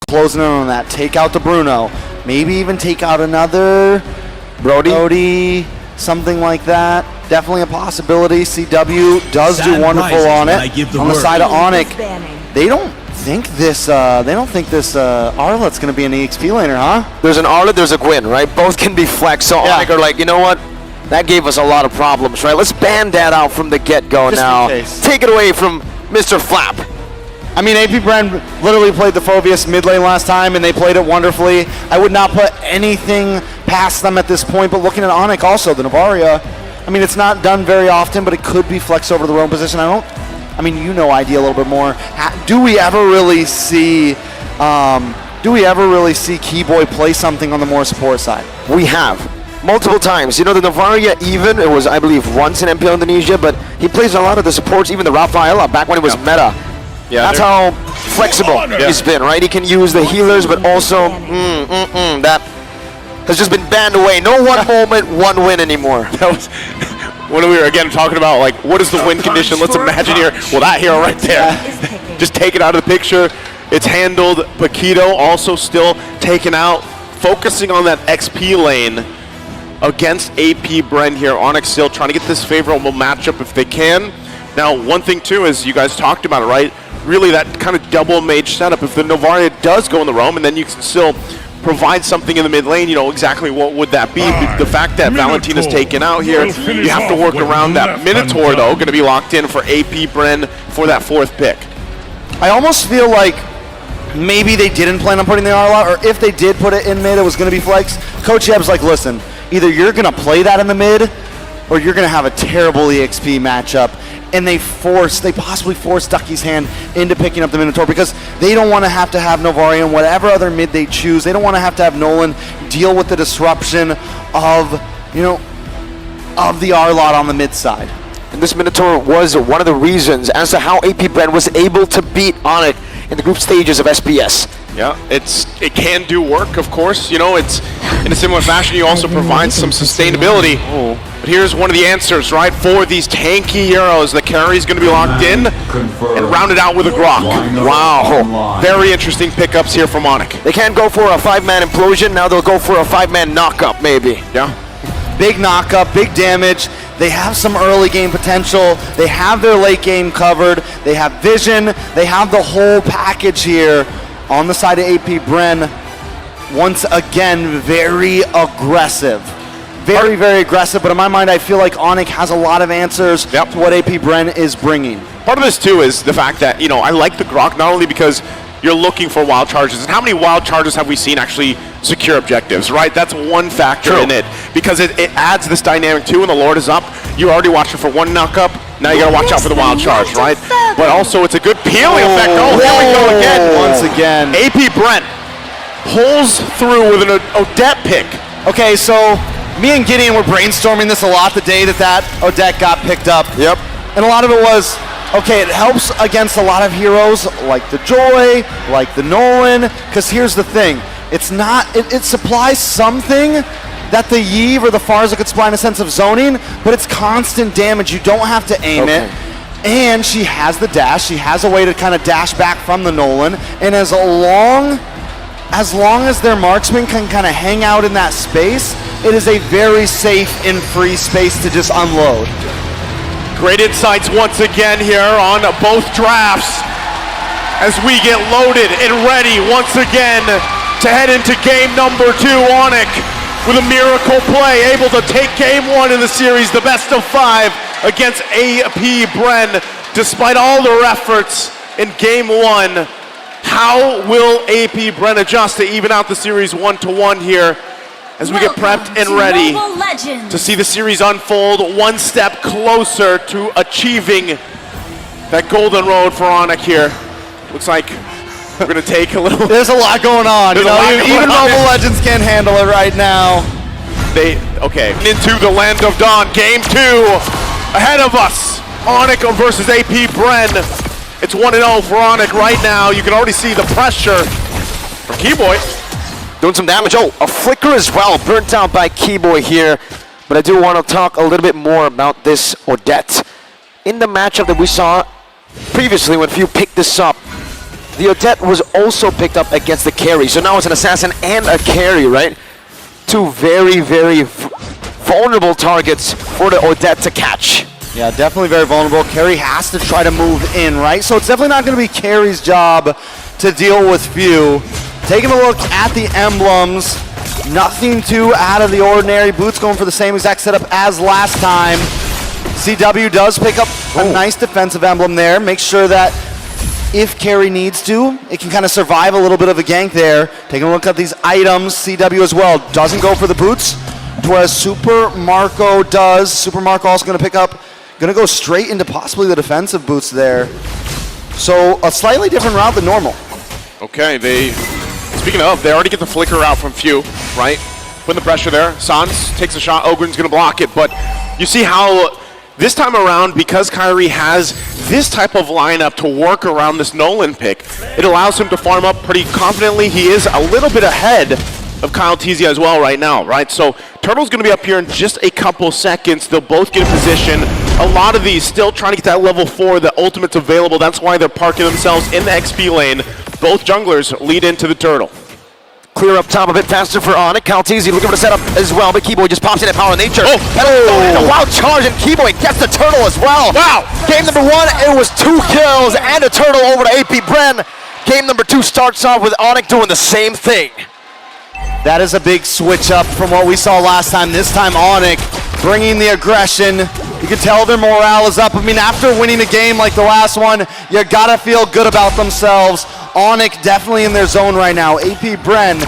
closing in on that. Take out the Bruno. Maybe even take out another Brody, something like that. Definitely a possibility. CW does do wonderful on it. On the side of Onic, they don't think this Arlet's going to be an EXP laner, huh? There's an Arlet, there's a Gwyn, right? Both can be flex. So Onic are like, you know what? That gave us a lot of problems, right? Let's ban that out from the get-go now. Take it away from Mr. Flap. I mean, Apbren literally played the Phoveus mid lane last time, and they played it wonderfully. I would not put anything past them at this point, but looking at Onic also, the Navaria, I mean, it's not done very often, but it could be flexed over to the roam position. I mean, you know ID a little bit more. Do we ever really see Keyboy play something on the more support side? We have. Multiple times. You know, the Navaria even, it was, I believe, once in MPL Indonesia, but he plays a lot of the supports, even the Rafaela, back when it was meta. Yeah, that's how flexible he's been, right? He can use the healers, but also, that has just been banned away. No one moment, one win anymore. That was when we were, again, talking about, like, what is the win condition? Let's imagine here, well, that hero right there, just take it out of the picture. It's handled. Paquito also still taken out, focusing on that XP lane against Apbren here. Onic still trying to get this favorable matchup if they can. Now, one thing too is you guys talked about it, right? Really that kind of double mage setup. If the Novaria does go in the roam and then you can still provide something in the mid lane, you know, exactly what would that be? The fact that Valentina's taken out here, you have to work around that. Minotaur, though, going to be locked in for Apbren for that 4th pick. I almost feel like maybe they didn't plan on putting the Arlot, or if they did put it in mid, it was going to be flex. Coach Yeb's like, listen, either you're going to play that in the mid, or you're going to have a terrible EXP matchup. And they possibly force Ducky's hand into picking up the Minotaur because they don't want to have Novaria and whatever other mid they choose. They don't want to have Nolan deal with the disruption of the Arlot on the mid side. And this Minotaur was one of the reasons as to how Apbren was able to beat Onic in the group stages of SPS. Yeah, it can do work, of course. You know, it's in a similar fashion. You also provide some sustainability. But here's one of the answers, right? For these tanky heroes, the carry's going to be locked in and rounded out with a Grok. Wow, very interesting pickups here from Onic. They can't go for a 5-man implosion. Now they'll go for a 5-man knockup, maybe. Yeah. Big knockup, big damage. They have some early game potential. They have their late game covered. They have vision. They have the whole package here on the side of Apbren. Once again, very aggressive. Very, very aggressive, but in my mind, I feel like Onic has a lot of answers to what Apbren is bringing. Part of this, too, is the fact that, you know, I like the Grok not only because you're looking for wild charges, and how many wild charges have we seen actually secure objectives, right? That's one factor in it, because it adds this dynamic, too. When the Lord is up, you're already watching for one knock-up, now you gotta watch out for the wild charge, right? But also, it's a good peeling effect. Oh, here we go again. Once again. Apbren pulls through with an Odette pick. Okay, so me and Gideon were brainstorming this a lot the day that Odette got picked up. Yep. And a lot of it was, okay, it helps against a lot of heroes like the Joy, like the Nolan, because here's the thing. It's not, it supplies something that the Yve or the Farza could supply in a sense of zoning, but it's constant damage. You don't have to aim it. And she has the dash. She has a way to kind of dash back from the Nolan. And as long as their marksman can kind of hang out in that space, it is a very safe and free space to just unload. Great insights once again here on both drafts as we get loaded and ready once again to head into game number 2. Onic with a miracle play, able to take game 1 in the series, the best of 5 against Apbren. Despite all their efforts in game 1, how will Apbren adjust to even out the series 1-1 here as we get prepped and ready to see the series unfold one step closer to achieving that golden road for Onic here. Looks like we're going to take a little... There's a lot going on. Even Mobile Legends can't handle it right now. Okay, into the land of dawn. Game 2 ahead of us. Onic versus Apbren. It's 1-0 for Onic right now. You can already see the pressure from Keyboy. Doing some damage. Oh, a flicker as well. Burnt out by Keyboy here. But I do want to talk a little bit more about this Odette. In the matchup that we saw previously when Few picked this up, the Odette was also picked up against the carry. So now it's an assassin and a carry, right? Two very, very vulnerable targets for the Odette to catch. Yeah, definitely very vulnerable. Carry has to try to move in, right? So it's definitely not going to be Carry's job to deal with few. Taking a look at the emblems, nothing too out of the ordinary. Boots going for the same exact setup as last time. CW does pick up a nice defensive emblem there. Make sure that if Carry needs to, it can kind of survive a little bit of a gank there. Taking a look at these items, CW as well doesn't go for the boots, whereas Super Marco does. Super Marco also going to pick up, going to go straight into possibly the defensive boots there. So a slightly different route than normal. Okay, speaking of, they already get the flicker out from Few, right? Putting the pressure there. Sans takes a shot, Ogren's going to block it, but you see how this time around, because Kyrie has this type of lineup to work around this Nolan pick, it allows him to farm up pretty confidently. He is a little bit ahead of Kyle Teasy as well right now, right? So Turtle's going to be up here in just a couple seconds. They'll both get in position. A lot of these still trying to get that level 4. The ultimate's available. That's why they're parking themselves in the XP lane. Both junglers lead into the Turtle. Clear up top a bit faster for Onic. Kyle Teasy looking for the setup as well, but Keyboy just pops in at Power of Nature. A wild charge, and Keyboy gets the Turtle as well. Wow! Game number 1, it was 2 kills and a Turtle over to Apbren. Game number 2 starts off with Onic doing the same thing. That is a big switch up from what we saw last time. This time Onic bringing the aggression. You can tell their morale is up. I mean, after winning a game like the last one, you gotta feel good about themselves. Onic definitely in their zone right now. Apbren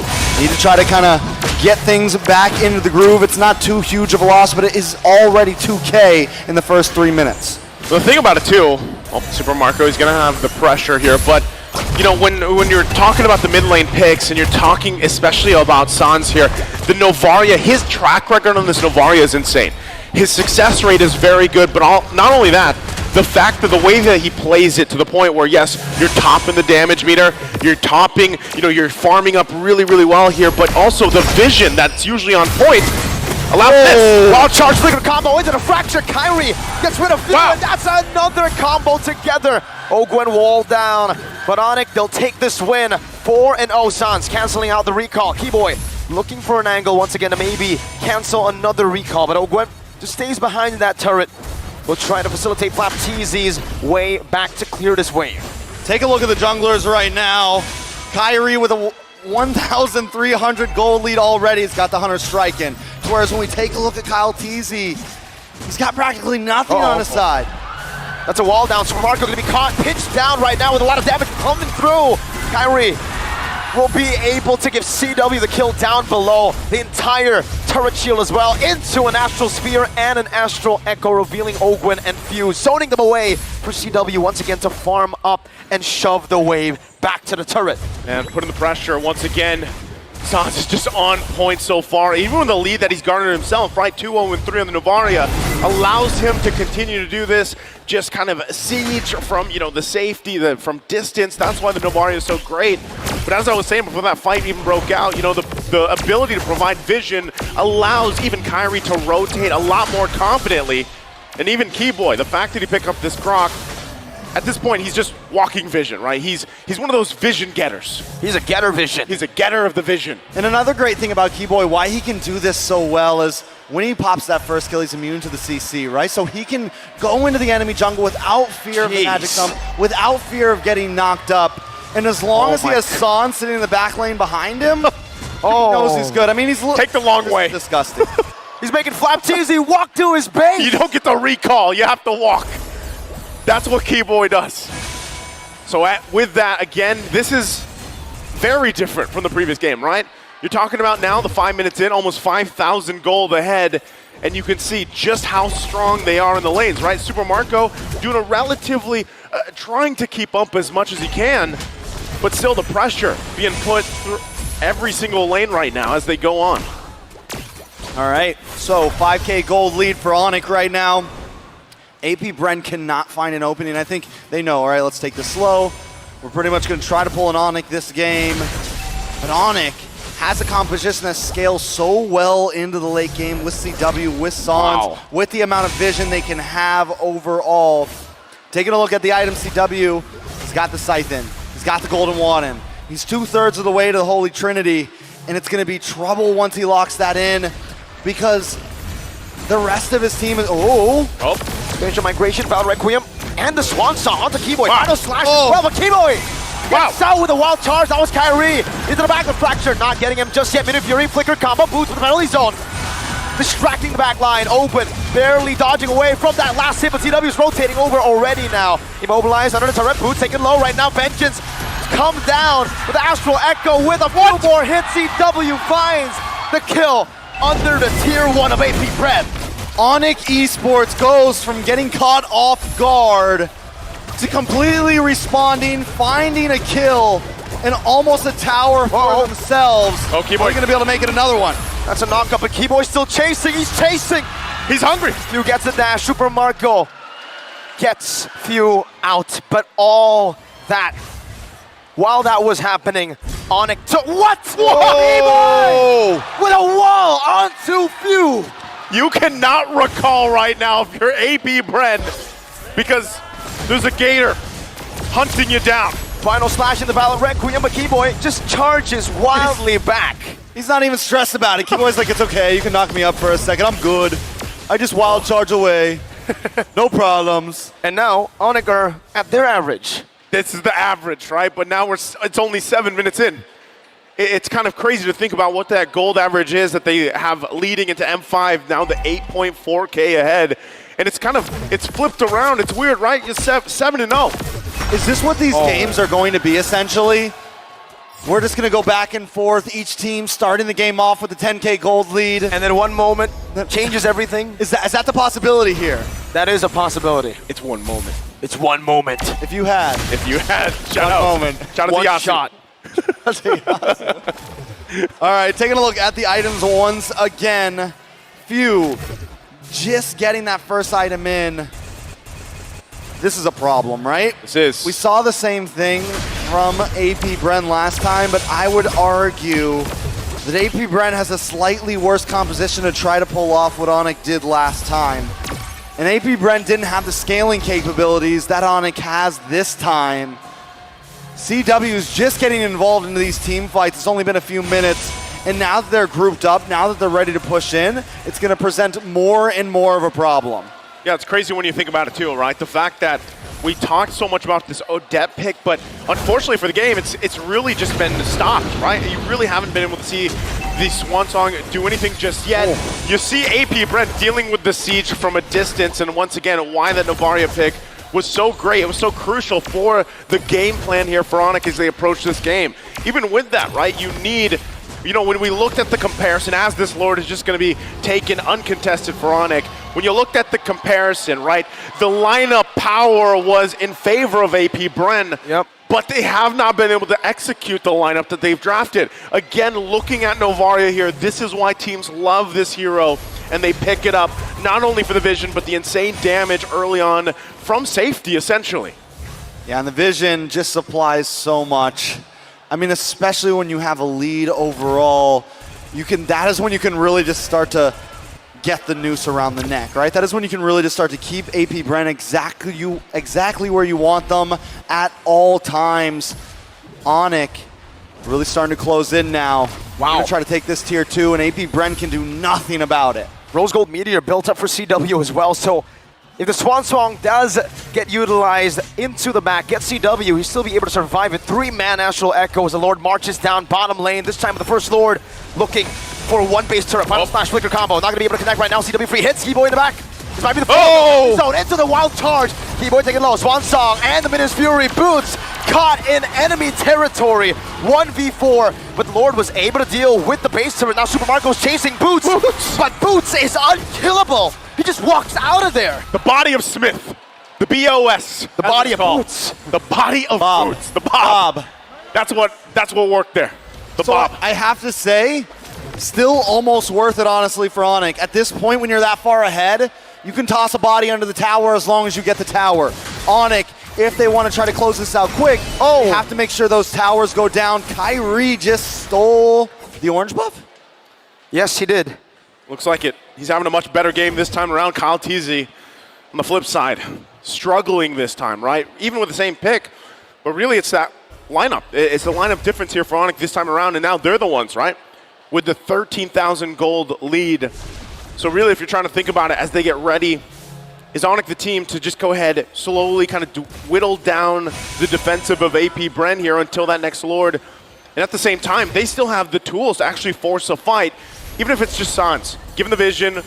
need to try to kind of get things back into the groove. It's not too huge of a loss, but it is already 2K in the first 3 minutes. The thing about it too, Super Marco is gonna have the pressure here, but you know, when you're talking about the mid lane picks and you're talking especially about Sans here, the Novaria, his track record on this Novaria is insane. His success rate is very good, but not only that, the fact that the way that he plays it to the point where, yes, you're topping the damage meter, you're topping, you know, you're farming up really, really well here, but also the vision that's usually on point allows this. Wild charge, flicker combo into the fracture. Kyrie gets rid of Few, and that's another combo together. Ogwen wall down, but Onic, they'll take this win. 4-0 Sans, canceling out the recall. Keyboy looking for an angle once again to maybe cancel another recall, but Ogwen just stays behind that turret. We'll try to facilitate Flap Teasy's way back to clear this wave. Take a look at the junglers right now. Kyrie with a 1,300 gold lead already. He's got the Hunter striking. Whereas when we take a look at Kyle Teasy, he's got practically nothing on his side. That's a wall down. Super Marco going to be caught, pinched down right now with a lot of damage coming through. Kyrie will be able to give CW the kill down below. The entire turret shield as well into an Astral Spear and an Astral Echo, revealing Ogwen and Fuse, zoning them away for CW once again to farm up and shove the wave back to the turret. And putting the pressure once again. Sans is just on point so far. Even with the lead that he's garnered himself, right? 2-0-3 on the Novaria allows him to continue to do this. Just kind of siege from, you know, the safety, from distance. That's why the Novaria is so great. But as I was saying before that fight even broke out, you know, the ability to provide vision allows even Kyrie to rotate a lot more confidently. And even Keyboy, the fact that he picked up this Grok, at this point, he's just walking vision, right? He's one of those vision getters. He's a getter vision. He's a getter of the vision. And another great thing about Keyboy, why he can do this so well, is when he pops that first kill, he's immune to the CC, right? So he can go into the enemy jungle without fear of the magic thumb, without fear of getting knocked up. And as long as he has Sans sitting in the back lane behind him, he knows he's good. I mean, he's take the long way. Disgusting. He's making Flap Teasy walk to his base. You don't get the recall. You have to walk. That's what Keyboy does. So with that, again, this is very different from the previous game, right? You're talking about now the 5 minutes in, almost 5,000 gold ahead, and you can see just how strong they are in the lanes, right? Super Marco doing a relatively, trying to keep up as much as he can, but still the pressure being put through every single lane right now as they go on. All right, so 5K gold lead for Onic right now. Apbren cannot find an opening. I think they know, all right, let's take this slow. We're pretty much going to try to pull an Onic this game. But Onic has a composition that scales so well into the late game with CW, with Sans, with the amount of vision they can have overall. Taking a look at the item CW, he's got the Scythe in. He's He's got the golden wand in. He's 2/3 of the way to the Holy Trinity, and it's going to be trouble once he locks that in because the rest of his team is... Spiritual Migration, Battle Requiem, and the Swan Song onto Keyboy. Wow. Final slash as well, but Keyboy gets out with a wild charge. That was Kyrie. Into the back of Fracture, not getting him just yet. Minute Fury, Flicker combo, Boots with the penalty zone. Distracting the back line, open, barely dodging away from that last hit, but CW's rotating over already now. Immobilized under the turret, Boots taken low right now. Vengeance comes down with the Astral Echo with a few more hits. CW finds the kill under the tier 1 of Apbren. Onic Esports goes from getting caught off guard to completely responding, finding a kill, and almost a tower for themselves. Oh, Keyboy. Are they going to be able to make it another one? That's a knockup, but Keyboy's still chasing. He's chasing. He's hungry. Few gets the dash. Super Marco gets Few out, but all that, while that was happening, Onic took what? Keyboy with a wall onto Few. You cannot recall right now if you're Apbren because there's a gator hunting you down. Final slash in the Battle Requiem, but Keyboy just charges wildly back. He's not even stressed about it. Keyboy's like, it's okay, you can knock me up for a second, I'm good. I just wild charge away. No problems. And now, Onic are at their average. This is the average, right? But now it's only 7 minutes in. It's kind of crazy to think about what that gold average is that they have leading into M5, now the 8.4K ahead. And it's flipped around. It's weird, right? You're 7-0. Is this what these games are going to be, essentially? We're just going to go back and forth, each team starting the game off with a 10K gold lead. And then one moment changes everything. Is that the possibility here? That is a possibility. It's one moment. It's one moment. If you had. Shout out. Moment. Shout out One to Yasu. shot. All right, taking a look at the items once again. Few just getting that first item in. This is a problem, right? This is. We saw the same thing from Apbren last time, but I would argue that Apbren has a slightly worse composition to try to pull off what Onic did last time. And Apbren didn't have the scaling capabilities that Onic has this time. CW is just getting involved into these team fights. It's only been a few minutes, and now that they're grouped up, now that they're ready to push in, it's going to present more and more of a problem. Yeah, it's crazy when you think about it too, right? The fact that we talked so much about this Odette pick, but unfortunately for the game, it's really just been stopped, right? You really haven't been able to see the Swan Song do anything just yet. You see Apbren dealing with the siege from a distance, and once again, why that Novaria pick was so great. It was so crucial for the game plan here for Onic as they approach this game. Even with that, right, you need, you know, when we looked at the comparison, as this Lord is just going to be taken uncontested for Onic, when you looked at the comparison, right, the lineup power was in favor of Apbren. Yep. But they have not been able to execute the lineup that they've drafted. Again, looking at Novaria here, this is why teams love this hero, and they pick it up, not only for the vision, but the insane damage early on from safety, essentially. Yeah, and the vision just supplies so much. I mean, especially when you have a lead overall, that is when you can really just start to get the noose around the neck, right? That is when you can really just start to keep Apbren exactly where you want them at all times. Onic really starting to close in now. Wow. Gonna try to take this tier 2, and Apbren can do nothing about it. Rose Gold Meteor built up for CW as well, so if the Swan Song does get utilized into the back, get CW, he'll still be able to survive it. 3-man Astral Echo as the Lord marches down bottom lane. This time with the first Lord looking for one base turret. Final Smash Flicker combo. Not going to be able to connect right now. CW free hits. Keyboy in the back. This might be the zone into the wild charge. Keyboy taking low. Swan Song and the Minus Fury Boots caught in enemy territory. 1v4, but Lord was able to deal with the base turret. Now Super Marco's chasing Boots, but Boots is unkillable. He just walks out of there. The body of Smith. The BOS. The body of Boots. The body of Bob. Boots. The Bob. That's what worked there. The So Bob. I have to say, still almost worth it, honestly, for Onic. At this point, when you're that far ahead, you can toss a body under the tower as long as you get the tower. Onic, if they want to try to close this out quick, they have to make sure those towers go down. Kyrie just stole the orange buff? Yes, he did. Looks like it. He's having a much better game this time around. Kyle Teasy, on the flip side, struggling this time, right? Even with the same pick. But really, it's that lineup. It's the lineup difference here for Onic this time around, and now they're the ones, right? With the 13,000 gold lead. So really, if you're trying to think about it as they get ready, is Onic the team to just go ahead, slowly kind of whittle down the defensive of Apbren here until that next Lord? And at the same time, they still have the tools to actually force a fight, even if it's just Sans. Given the vision,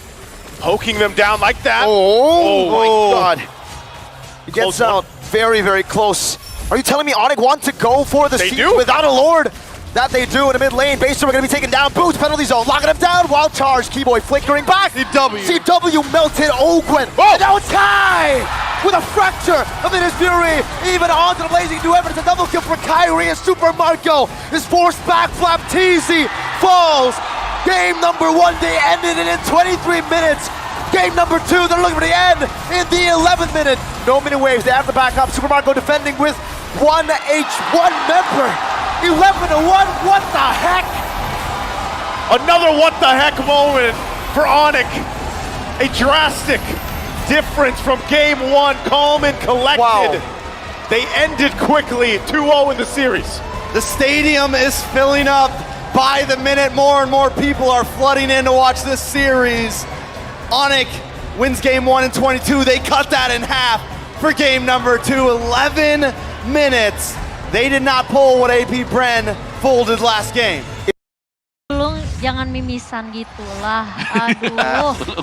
poking them down like that. Oh my God. He gets out very, very close. Are you telling me Onic want to go for the siege without a Lord? That they do in the mid lane. Baser are going to be taken down. Boots, penalty zone, locking him down. Wild charge, Keyboy flickering back. CW melted Ogwen. And now it's Kai with a fracture of his fury. Even onto the blazing new effort. It's a double kill for Kyrie and Super Marco is forced back. Flap TZ falls. Game number 1, they ended it in 23 minutes. Game number 2, they're looking for the end in the 11th minute. No mini waves, they have to back up. Super Marco defending with 1 H1 member. 11-1, what the heck? Another what the heck moment for Onic. A drastic difference from game 1, calm and collected. Wow. They ended quickly, 2-0 in the series. The stadium is filling up by the minute. More and more people are flooding in to watch this series. Onic wins game 1 in 22. They cut that in half for game number 2, 11 minutes. They did not pull what Apbren folded last game. Lu jangan mimisan gitulah. Aduh.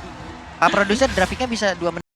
Pak produser grafiknya bisa 2 menit.